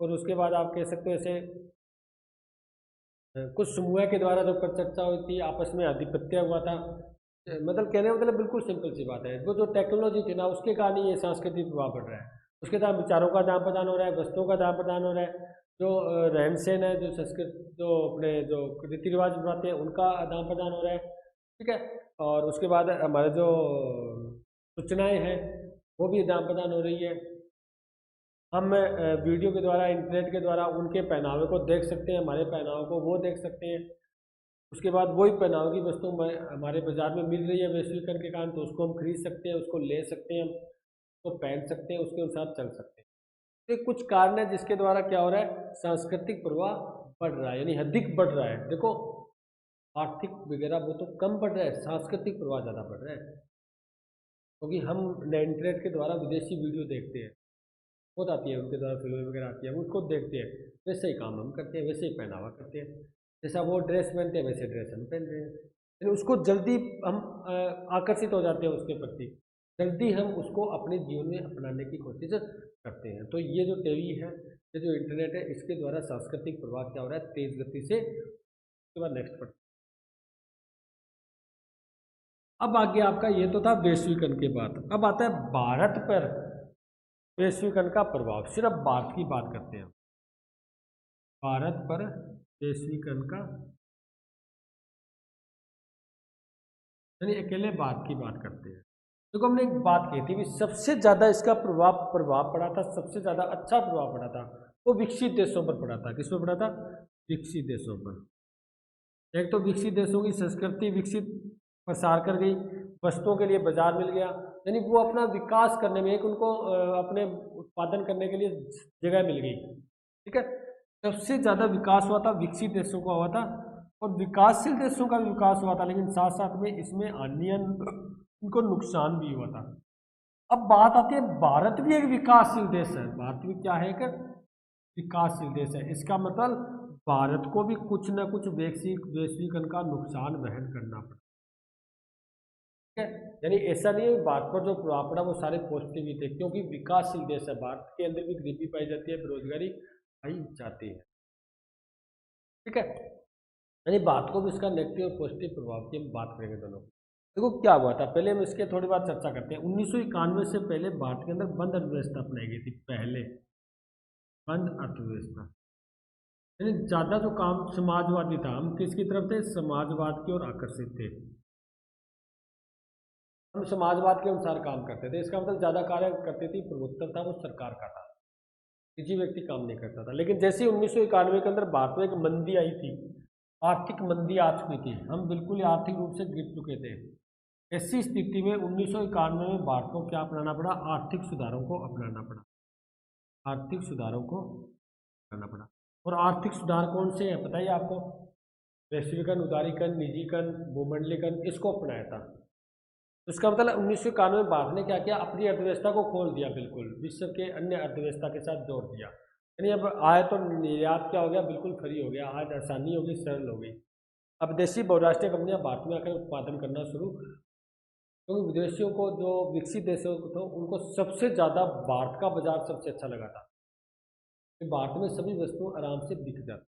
और उसके बाद आप कह सकते हो ऐसे कुछ समूह के द्वारा जो चर्चा हुई थी, आपस में आधिपत्य हुआ था, मतलब कहने मतलब बिल्कुल सिंपल सी बात है, वो जो टेक्नोलॉजी थी ना उसके कारण ये सांस्कृतिक प्रभाव पड़ रहा है, उसके द्वारा विचारों का आदान प्रदान हो रहा है, वस्तुओं का आदान प्रदान हो रहा है, जो रहन सहन है, जो संस्कृत, जो अपने जो रीति रिवाज बनाते हैं, उनका आदान प्रदान हो रहा है। ठीक है। और उसके बाद हमारे जो सूचनाएं हैं वो भी आदान प्रदान हो रही है। हम वीडियो के द्वारा, इंटरनेट के द्वारा उनके पहनावे को देख सकते हैं, हमारे पहनावे को वो देख सकते हैं। उसके बाद वही पहनावे की वस्तु हमारे बाजार में मिल रही है वैश्वीकरण के कारण, तो उसको हम खरीद सकते हैं, उसको ले सकते हैं, हम उसको पहन सकते हैं, उसके अनुसार चल सकते हैं। तो ये कुछ कारण है जिसके द्वारा क्या हो रहा है, सांस्कृतिक प्रवाह बढ़ रहा है, यानी अधिक बढ़ रहा है। देखो, आर्थिक वगैरह वो तो कम बढ़ रहा है, सांस्कृतिक प्रवाह ज़्यादा बढ़ रहा है, क्योंकि हम इंटरनेट के द्वारा विदेशी वीडियो देखते हैं, बहुत आती है उनके द्वारा, फिल्में वगैरह आती है, हम उसको देखते हैं, वैसे ही काम हम करते हैं, वैसे ही पहनावा करते हैं। जैसा वो ड्रेस पहनते हैं वैसे ड्रेस हम पहन रहे हैं, यानी उसको जल्दी हम आकर्षित हो जाते हैं उसके प्रति, जल्दी हम उसको अपने जीवन में अपनाने की कोशिश करते हैं। तो ये जो टीवी है, ये जो इंटरनेट है, इसके द्वारा सांस्कृतिक प्रभाव क्या हो रहा है, तेज गति से। उसके बाद नेक्स्ट पर, अब आगे आपका ये तो था वैश्वीकरण के बाद, अब आता है भारत पर वैश्वीकरण का प्रभाव। सिर्फ भारत की बात करते हैं, भारत पर वैश्वीकरण का, यानी अकेले भारत की बात करते हैं। देखो, हमने एक बात कही थी भी, सबसे ज़्यादा इसका प्रभाव पड़ा था, सबसे ज़्यादा अच्छा प्रभाव पड़ा था वो विकसित देशों पर पड़ा था। किस पर पड़ा था? विकसित देशों पर। एक तो विकसित देशों की संस्कृति विकसित प्रसार कर गई, वस्तुओं के लिए बाजार मिल गया, यानी वो अपना विकास करने में, एक उनको अपने उत्पादन करने के लिए जगह मिल गई। ठीक है। सबसे ज़्यादा विकास हुआ था विकसित देशों का हुआ था, और विकासशील देशों का भी विकास हुआ था, लेकिन साथ साथ में इसमें इनको नुकसान भी हुआ था। अब बात आती है, भारत भी एक विकासशील देश है, भारत भी क्या है, एक विकासशील देश है। इसका मतलब भारत को भी कुछ न कुछ वैश्वीकरण का नुकसान वहन करना पड़ा। ठीक है। यानी ऐसा नहीं है भारत पर जो प्रभाव पड़ा वो सारे पॉजिटिव ही थे, क्योंकि विकासशील देश है, भारत के अंदर भी गरीबी पाई जाती है, बेरोजगारी पाई जाती है। ठीक है। यानी बात को भी इसका नेगेटिव और पॉजिटिव प्रभाव की हम बात करेंगे दोनों। देखो क्या हुआ था, पहले हम इसके थोड़ी बात चर्चा करते हैं। 1991 से पहले भारत के अंदर बंद अर्थव्यवस्था अपनाई गई थी, पहले बंद अर्थव्यवस्था, यानी ज़्यादा जो काम समाजवादी था, हम किसकी तरफ थे, समाजवाद की ओर आकर्षित थे, हम समाजवाद के अनुसार काम करते थे। इसका मतलब ज़्यादा कार्य करती थी, प्रभुत्व था वो सरकार का था, निजी व्यक्ति काम नहीं करता था। लेकिन जैसे ही 1991 के अंदर भारत में एक मंदी आई थी, आर्थिक मंदी आ चुकी थी, हम बिल्कुल ही आर्थिक रूप से गिर चुके थे। ऐसी स्थिति में 1991 में भारत को क्या अपनाना पड़ा, आर्थिक सुधारों को अपनाना पड़ा, आर्थिक सुधारों को अपनाना पड़ा। और आर्थिक सुधार कौन से हैं पता है आपको? वैश्वीकरण, उदारीकरण, निजीकरण, भूमंडलीकरण, इसको अपनाया था। तो इसका मतलब 1991 में भारत ने क्या किया, अपनी अर्थव्यवस्था को खोल दिया, बिल्कुल विश्व के अन्य अर्थव्यवस्था के साथ जोड़ दिया। यानी अब आयात और निर्यात क्या हो गया, बिल्कुल फ्री हो गया, आज आसानी होगी, सरल हो गई। अब देशी बहुराष्ट्रीय कंपनियां भारत में आकर उत्पादन करना शुरू, क्योंकि विदेशियों को, जो विकसित देशों को, तो उनको सबसे ज़्यादा भारत का बाजार सबसे अच्छा लगा था, कि भारत में सभी वस्तुएं आराम से बिक जाती,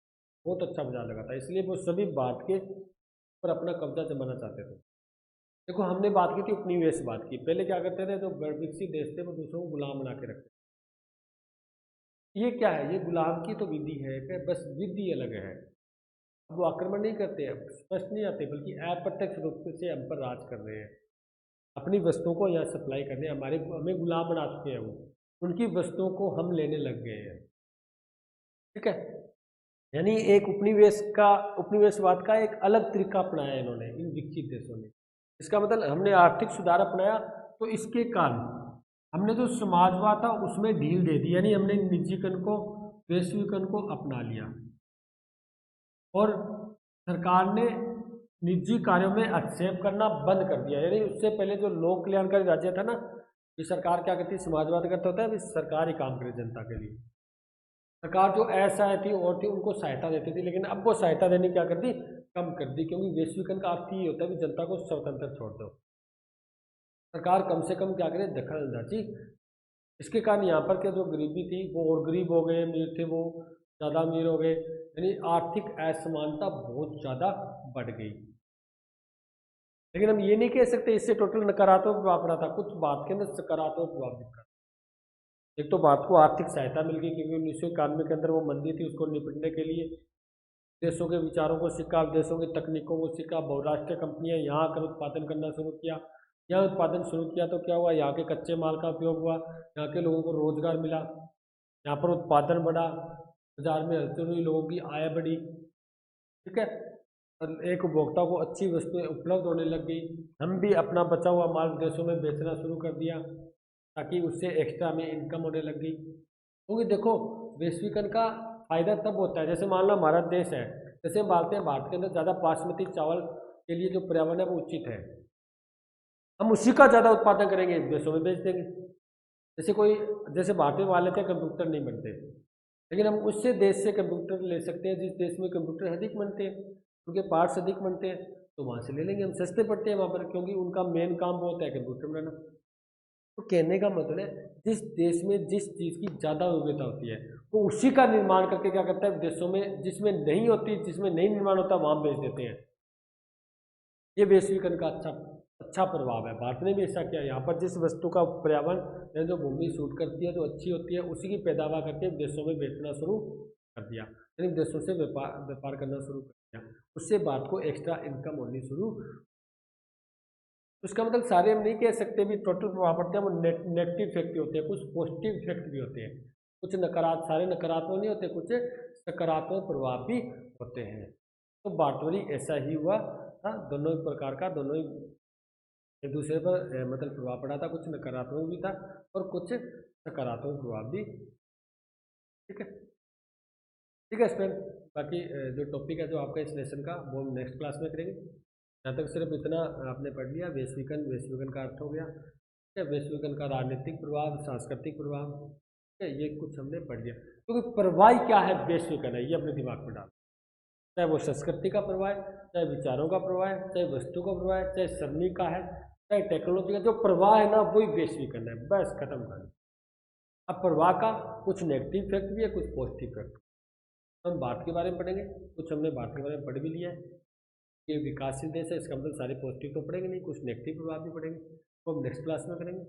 बहुत अच्छा बाजार लगा था, इसलिए वो सभी भारत के पर अपना कब्जा जमाना चाहते थे। देखो, हमने बात की थी उपनिवेश, बात की, पहले क्या करते थे, जो विकसित देश थे वो दूसरों को गुलाम बना के रखते। ये क्या है, ये गुलाम की तो विधि है, कि बस विधि अलग है। अब वो आक्रमण नहीं करते, अब स्पष्ट नहीं आते, बल्कि अप्रत्यक्ष रूप से हम पर राज कर रहे हैं, अपनी वस्तुओं को यहाँ सप्लाई करने, हमारे हमें गुलाम बना चुके हैं वो, उनकी वस्तुओं को हम लेने लग गए हैं। ठीक है। यानी एक उपनिवेशवाद का एक अलग तरीका अपनाया इन्होंने, इन विकसित देशों ने। इसका मतलब हमने आर्थिक सुधार अपनाया, तो इसके कारण हमने जो समाजवाद था उसमें ढील दे दी, यानी हमने निजीकरण को, वैश्वीकरण को अपना लिया, और सरकार ने निजी कार्यों में हस्तक्षेप करना बंद कर दिया। यानी उससे पहले जो लोक कल्याणकारी राज्य था ना, ये सरकार क्या करती, समाजवाद करता होता है, अभी सरकार ही काम करे जनता के लिए। सरकार जो असहाय थी और थी उनको सहायता देती थी, लेकिन अब वो सहायता देने क्या कर दी, कम कर दी, क्योंकि वैश्वीकरण का अर्थ ही होता है कि जनता को स्वतंत्र छोड़ दो, सरकार कम से कम क्या करे, दखल अंदाजी। इसके कारण यहाँ पर क्या, जो गरीबी थी वो और गरीब हो गए, अमीर थे वो ज़्यादा अमीर हो गए, यानी आर्थिक असमानता बहुत ज़्यादा बढ़ गई। लेकिन हम ये नहीं कह सकते इससे टोटल नकारात्मक प्रभाव पड़ा था, कुछ बात के अंदर सकारात्मक प्रभाव दिखा। एक तो भारत को आर्थिक सहायता मिल गई क्योंकि 1991 के अंदर वो मंदी थी, उसको निपटने के लिए देशों के विचारों को सीखा, देशों की तकनीकों को सीखा, बहुराष्ट्रीय कंपनियां यहाँ आकर उत्पादन करना शुरू किया। यहाँ उत्पादन शुरू किया तो क्या हुआ, यहाँ के कच्चे माल का उपयोग हुआ, यहाँ के लोगों को रोजगार मिला, यहाँ पर उत्पादन बढ़ा, बाजार में हलचल हुई, लोगों की आय बढ़ी। ठीक है, और एक उपभोक्ता को अच्छी वस्तुएं उपलब्ध होने लग गई। हम भी अपना बचा हुआ माल देशों में बेचना शुरू कर दिया ताकि उससे एक्स्ट्रा में इनकम होने लग गई। क्योंकि देखो, वैश्वीकरण का फायदा तब होता है, जैसे मान लो हमारा देश है, जैसे हम बोलते हैं भारत के अंदर ज़्यादा बासमती चावल के लिए जो पर्यावरण है वो उचित है, हम उसी का ज़्यादा उत्पादन करेंगे, देशों में बेच देंगे। जैसे कोई, जैसे भारत में मान लेते हैं कंप्यूटर नहीं बनते, लेकिन हम उससे देश से कंप्यूटर ले सकते हैं जिस देश में कंप्यूटर अधिक बनते हैं, उनके पार्ट्स अधिक बनते हैं, तो वहाँ से ले लेंगे, हम सस्ते पड़ते हैं वहाँ पर, क्योंकि उनका मेन काम वो होता है कंप्यूटर बनाना। तो कहने का मतलब है, जिस देश में जिस चीज़ की ज़्यादा उपयोगिता होती है वो उसी का निर्माण करके क्या करता है, देशों में जिसमें नहीं होती, जिसमें नहीं निर्माण होता, वहाँ बेच देते हैं। ये वैश्वीकरण का अच्छा अच्छा प्रभाव है। भारत ने भी ऐसा किया, यहाँ पर जिस वस्तु का पर्यावरण या जो भूमि सूट करती है, जो अच्छी होती है, उसी की पैदावार करके देशों में बेचना शुरू कर दिया, यानी देशों से व्यापार व्यापार करना शुरू कर दिया। उससे भारत को एक्स्ट्रा इनकम होनी शुरू। उसका मतलब सारे हम नहीं कह सकते भी टोटल प्रभाव पड़ते हैं, वो नेगेटिव इफेक्ट भी होते हैं, कुछ पॉजिटिव इफेक्ट भी होते हैं, कुछ नकारात्मक, सारे नकारात्मक नहीं होते, कुछ सकारात्मक प्रभाव भी होते हैं। तो बारडोली ऐसा ही हुआ था, दोनों ही प्रकार का, दोनों ही एक दूसरे पर मतलब प्रभाव पड़ा था, कुछ नकारात्मक भी था और कुछ सकारात्मक प्रभाव भी। ठीक है, ठीक है स्टूडेंट, बाकी जो टॉपिक है जो आपका इस लेसन का, वो हम नेक्स्ट क्लास में करेंगे। यहाँ तक सिर्फ इतना आपने पढ़ लिया, वैश्वीकरण, वैश्वीकरण का अर्थ हो गया, ठीक है, वैश्वीकरण का राजनीतिक प्रभाव, सांस्कृतिक प्रभाव, ठीक है, ये कुछ हमने पढ़ लिया। क्योंकि प्रवाह क्या है, वैश्वीकरण है, ये अपने दिमाग में डाल, चाहे वो संस्कृति का प्रवाह है, चाहे विचारों का प्रवाह है, चाहे वस्तु का प्रवाह है, चाहे सरणी का है, चाहे टेक्नोलॉजी का, जो प्रवाह है ना वही वैश्वीकरण है, बस खत्म कर। अब प्रवाह का कुछ नेगेटिव इफेक्ट भी है, कुछ पॉजिटिव इफेक्ट। हम भारत के बारे में पढ़ेंगे, कुछ हमने भारत के बारे में पढ़ भी लिया है, ये विकासशील देश है, इसका मतलब सारे पॉजिटिव तो पढ़ेंगे नहीं, कुछ नेगेटिव प्रभाव भी पढ़ेंगे, तो हम नेक्स्ट क्लास में करेंगे।